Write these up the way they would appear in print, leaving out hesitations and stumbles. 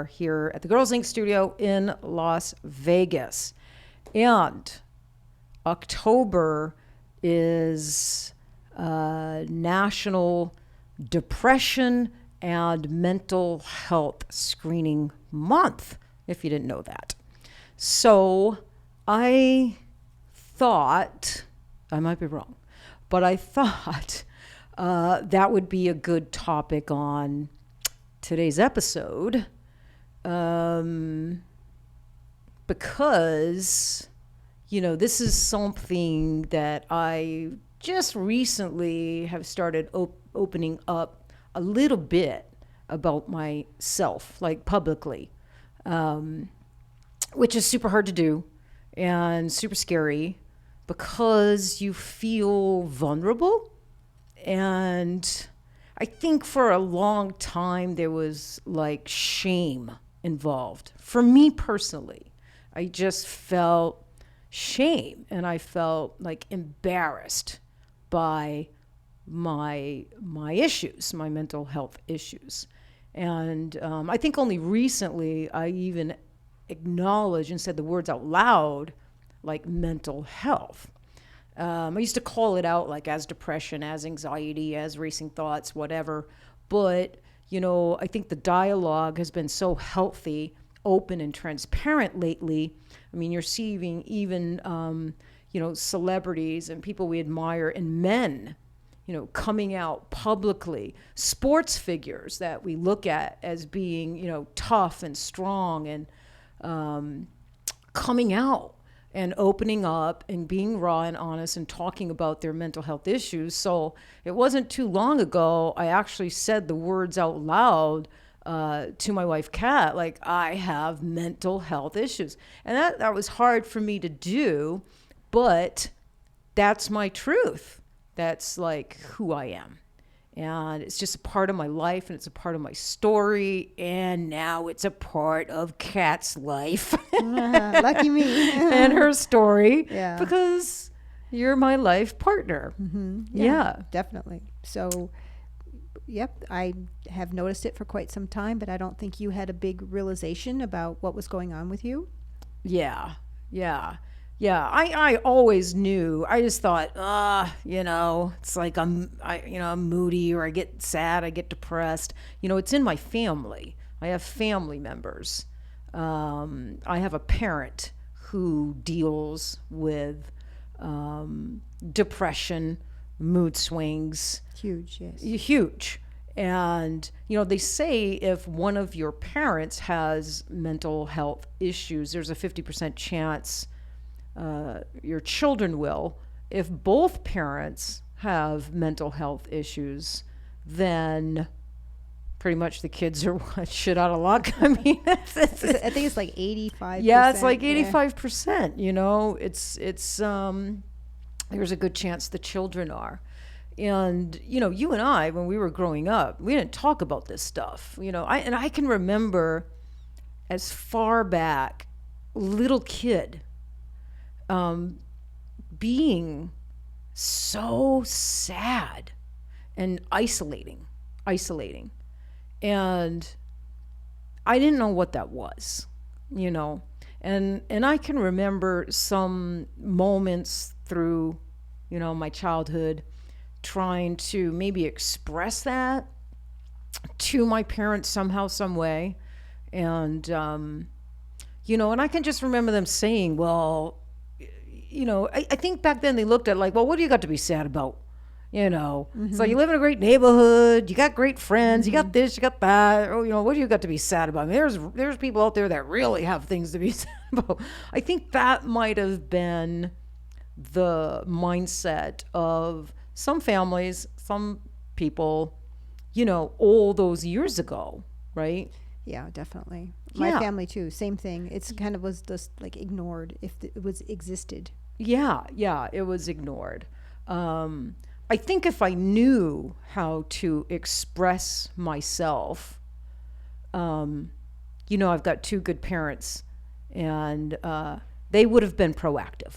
are here at the Girls Inc. studio in Las Vegas. And October is National Depression and Mental Health Screening Month, if you didn't know that. So I thought, I might be wrong, but I thought that would be a good topic on today's episode, because, this is something that I just recently have started opening up a little bit about myself, like publicly, which is super hard to do and super scary because you feel vulnerable. And I think for a long time there was like shame involved. For me personally, I just felt shame and I felt like embarrassed by my issues, my mental health issues. And I think only recently I even acknowledged and said the words out loud, like mental health. I used to call it out like as depression, as anxiety, as racing thoughts, whatever. But, I think the dialogue has been so healthy, open and transparent lately. I mean, you're seeing even, celebrities and people we admire and men, coming out publicly, sports figures that we look at as being, tough and strong and coming out and opening up and being raw and honest and talking about their mental health issues. So it wasn't too long ago, I actually said the words out loud to my wife, Kat, like, I have mental health issues. And that was hard for me to do, but that's my truth. That's like who I am. And it's just a part of my life and it's a part of my story. And now it's a part of Kat's life. Lucky me. And her story. Yeah. Because you're my life partner. Mm-hmm. Yeah. Definitely. So, yep, I have noticed it for quite some time, but I don't think you had a big realization about what was going on with you. Yeah. I always knew. I just thought, it's like I'm moody, or I get sad, I get depressed. It's in my family. I have family members. I have a parent who deals with depression, mood swings. Huge, yes. Huge. And, they say if one of your parents has mental health issues, there's a 50% chance your children will. If both parents have mental health issues, then pretty much the kids are shit out of luck. I mean, I think it's like 85%. Yeah, it's like 85%. It's there's a good chance the children are. And, you and I, when we were growing up, we didn't talk about this stuff. I can remember as far back, little kid, being so sad and isolating. And I didn't know what that was, and I can remember some moments through, my childhood trying to maybe express that to my parents somehow, some way. And, and I can just remember them saying, well, I think back then they looked at like, well, what do you got to be sad about? Mm-hmm. So you live in a great neighborhood, you got great friends, you got this, you got that. Oh, what do you got to be sad about? I mean, there's people out there that really have things to be sad about. I think that might have been the mindset of some families, some people, all those years ago, right? Yeah, definitely. My family too, same thing. It's kind of was just like ignored if it was existed. Yeah, it was ignored. I think if I knew how to express myself, I've got two good parents, and they would have been proactive.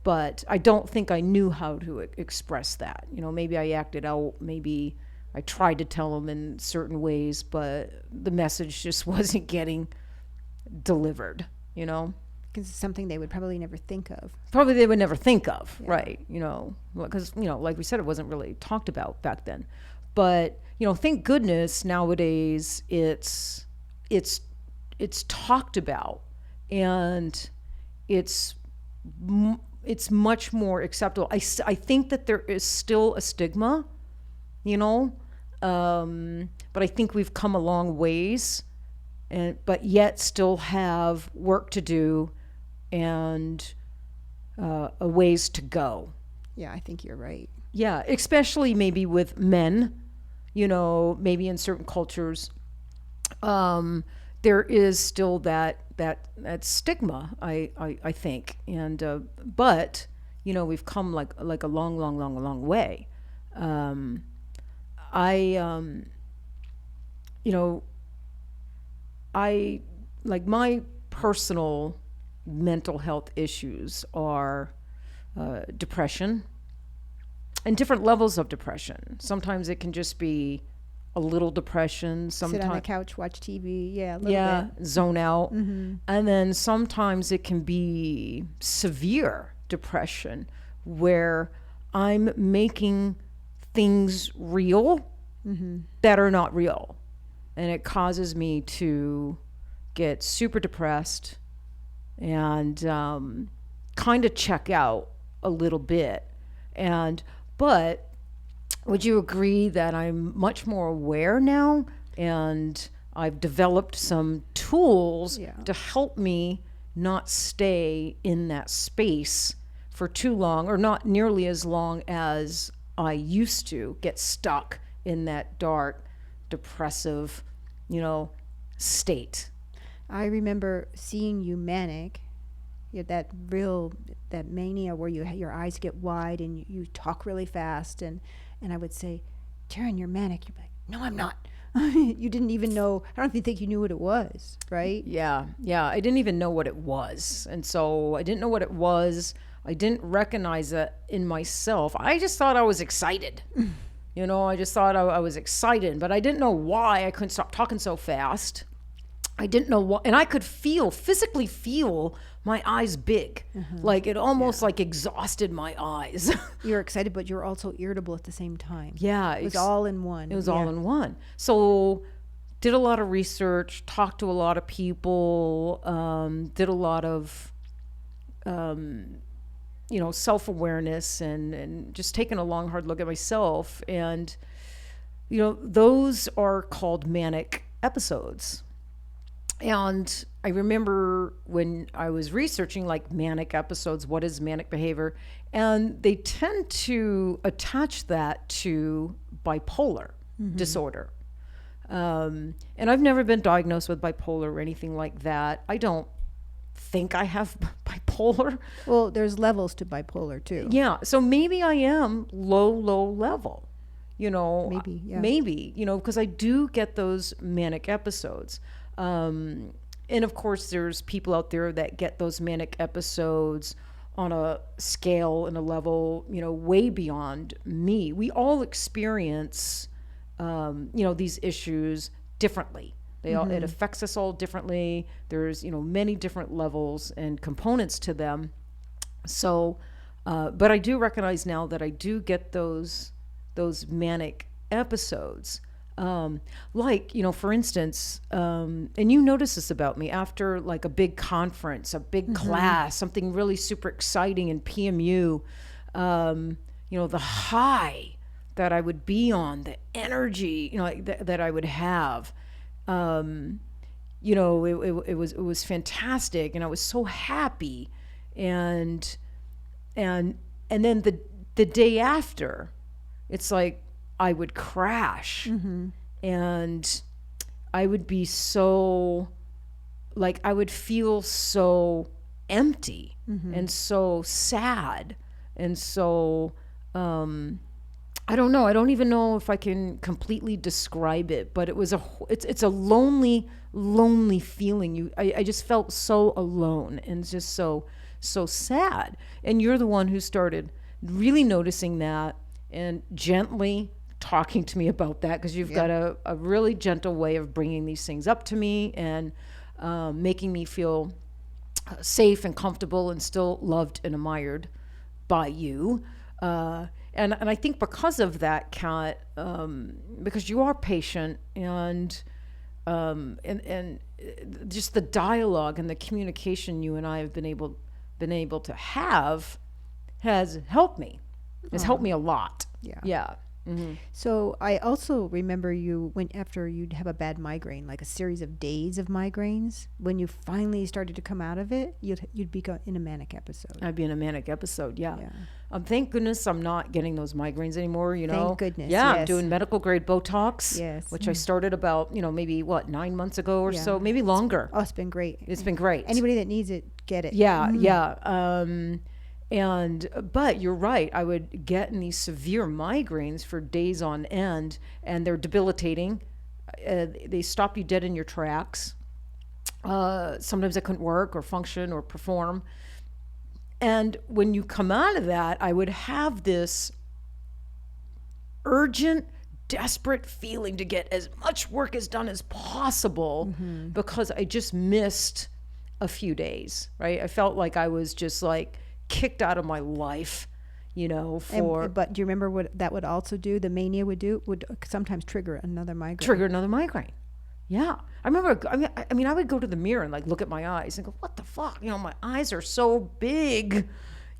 But I don't think I knew how to express that. Maybe I acted out, maybe I tried to tell them in certain ways, but the message just wasn't getting delivered, you know? Because it's something they would probably never think of. Probably they would never think of, Yeah. right? You know, because, you know, like we said, it wasn't really talked about back then. But, you know, thank goodness nowadays it's talked about, and it's much more acceptable. I think that there is still a stigma, you know, but I think we've come a long ways, but yet still have work to do and a ways to go. Yeah, I think you're right. Yeah, especially maybe with men, you know, maybe in certain cultures, there is still that stigma, I think, and but you know, we've come like a long way. You know, I like my personal mental health issues are depression and different levels of depression. Sometimes it can just be a little depression. Sit on the Sometimes, couch, watch TV. Yeah, a little bit. zone out. Mm-hmm. And then sometimes it can be severe depression where I'm making things real that are not real. And it causes me to get super depressed and kind of check out a little bit. But would you agree that I'm much more aware now, and I've developed some tools to help me not stay in that space for too long, or not nearly as long as I used to get stuck in that dark, depressive, you know, state. I remember seeing you manic. You had that mania where your eyes get wide and you talk really fast, and I would say, Teryn, you're manic. You'd be like, no, I'm not. You didn't even know. I don't even think you knew what it was, right? Yeah. I didn't even know what it was. And so I didn't know what it was. I didn't recognize it in myself. I just thought I was excited. You know, I just thought I was excited, but I didn't know why I couldn't stop talking so fast. I didn't know what, and I could physically feel my eyes big. Like it almost like exhausted my eyes. You were excited, but you were also irritable at the same time. Yeah. It was all in one. It was all in one. So did a lot of research, talked to a lot of people, did a lot of, you know, self-awareness and just taking a long, hard look at myself. And, you know, those are called manic episodes. And I remember when I was researching like manic episodes, what is manic behavior? And they tend to attach that to bipolar disorder. And I've never been diagnosed with bipolar or anything like that. I don't think I have bipolar. Well, there's levels to bipolar too. Yeah. So maybe I am low level, you know, maybe, you know, because I do get those manic episodes. And of course, there's people out there that get those manic episodes on a scale and a level, you know, way beyond me. We all experience, you know, these issues differently. It affects us all differently. There's, you know, many different levels and components to them. So, but I do recognize now that I do get those manic episodes. Like, you know, for instance, and you notice this about me, after like a big conference, a big class, something really super exciting in PMU, you know, the high that I would be on, the energy, you know, that I would have, you know, it was fantastic, and I was so happy, and then the day after, it's like I would crash, and I would be so, like, I would feel so empty and so sad, and so I don't know. I don't even know if I can completely describe it, but it's a lonely feeling. I just felt so alone and just so sad. And you're the one who started really noticing that and gently talking to me about that, because you've got a really gentle way of bringing these things up to me and making me feel safe and comfortable and still loved and admired by you. And I think because of that, Kat, because you are patient and just the dialogue and the communication you and I have been able to have has helped me. It's helped me a lot. Yeah. Yeah. Mm-hmm. So I also remember you when after you'd have a bad migraine, like a series of days of migraines, when you finally started to come out of it, you'd be in a manic episode. I'd be in a manic episode. Yeah. Thank goodness I'm not getting those migraines anymore. You know. Thank goodness. Yeah. Yes. I'm doing medical grade Botox. Yes. Which I started about maybe 9 months ago or so, maybe longer. Oh, it's been great. It's been great. Anybody that needs it, get it. Yeah. Yeah. But you're right. I would get in these severe migraines for days on end, and they're debilitating. They stop you dead in your tracks. Sometimes I couldn't work or function or perform. And when you come out of that, I would have this urgent, desperate feeling to get as much work as done as possible because I just missed a few days, right? I felt like I was just like kicked out of my life, but do you remember what that would also do? The mania would sometimes trigger another migraine. Yeah. I remember, I mean, I would go to the mirror and like look at my eyes and go, what the fuck? My eyes are so big,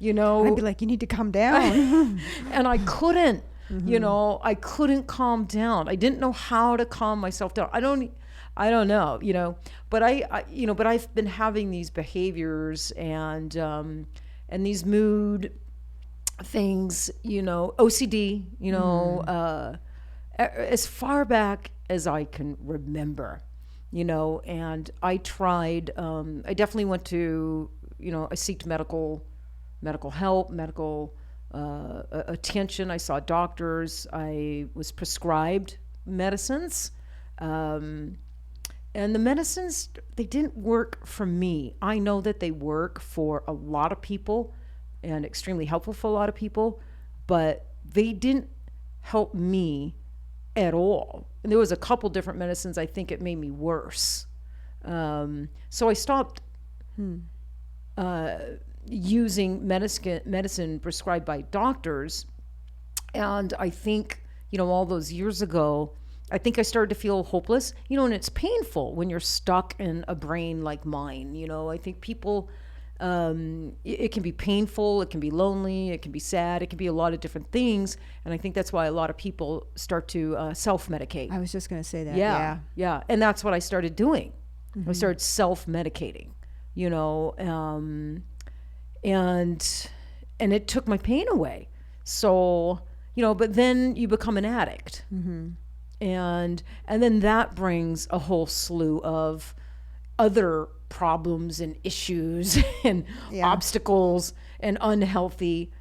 I'd be like, you need to calm down. And I couldn't, I couldn't calm down. I didn't know how to calm myself down. I don't know, but but I've been having these behaviors and these mood things, OCD, as far back as I can remember, and I tried, I definitely went to, I seeked medical help, medical attention. I saw doctors. I was prescribed medicines. And the medicines, they didn't work for me. I know that they work for a lot of people and extremely helpful for a lot of people, but they didn't help me at all. And there was a couple different medicines, I think it made me worse. So I stopped using medicine prescribed by doctors. And I think, all those years ago, I think I started to feel hopeless, and it's painful when you're stuck in a brain like mine. I think people, it can be painful, it can be lonely, it can be sad, it can be a lot of different things. And I think that's why a lot of people start to self-medicate. I was just going to say that. Yeah. And that's what I started doing. I started self-medicating, and it took my pain away. So, but then you become an addict. And then that brings a whole slew of other problems and issues and obstacles and unhealthy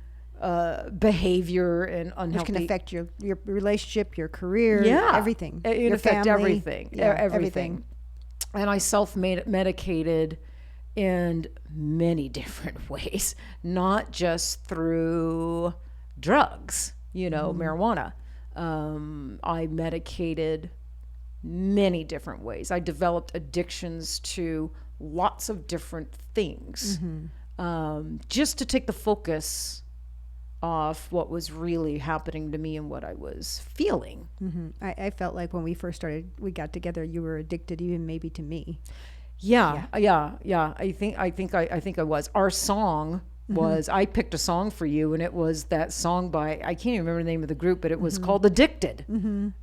behavior and unhealthy. Which can affect your relationship, your career, everything. It can affect everything. Everything. And I self-medicated in many different ways, not just through drugs, marijuana. I medicated many different ways. I developed addictions to lots of different things, just to take the focus off what was really happening to me and what I was feeling. I felt like when we got together, you were addicted even maybe to me. Yeah. I think I was. Our song was, I picked a song for you, and it was that song by, I can't even remember the name of the group, but it was called Addicted.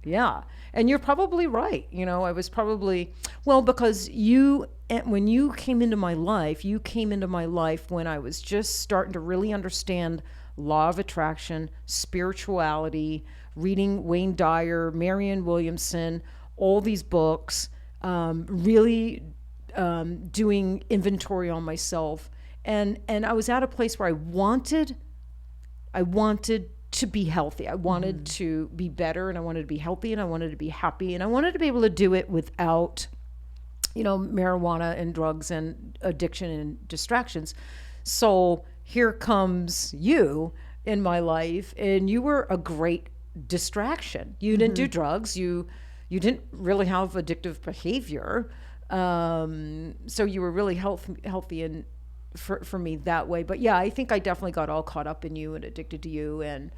Yeah. And you're probably right. I was probably, because when you came into my life when I was just starting to really understand law of attraction, spirituality, reading Wayne Dyer, Marianne Williamson, all these books, really doing inventory on myself. And I was at a place where I wanted to be healthy. I wanted to be better, and I wanted to be healthy, and I wanted to be happy, and I wanted to be able to do it without, marijuana and drugs and addiction and distractions. So here comes you in my life, and you were a great distraction. You didn't do drugs. You didn't really have addictive behavior. So you were really healthy and for me that way. But yeah, I think I definitely got all caught up in you and addicted to you and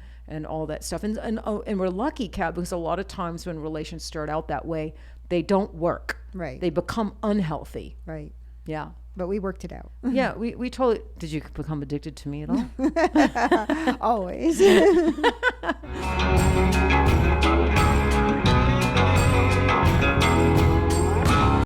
all that stuff. And we're lucky, Kat, because a lot of times when relations start out that way, they don't work. Right. They become unhealthy. Right. Yeah. But we worked it out. Yeah, we totally. Did you become addicted to me at all? Always.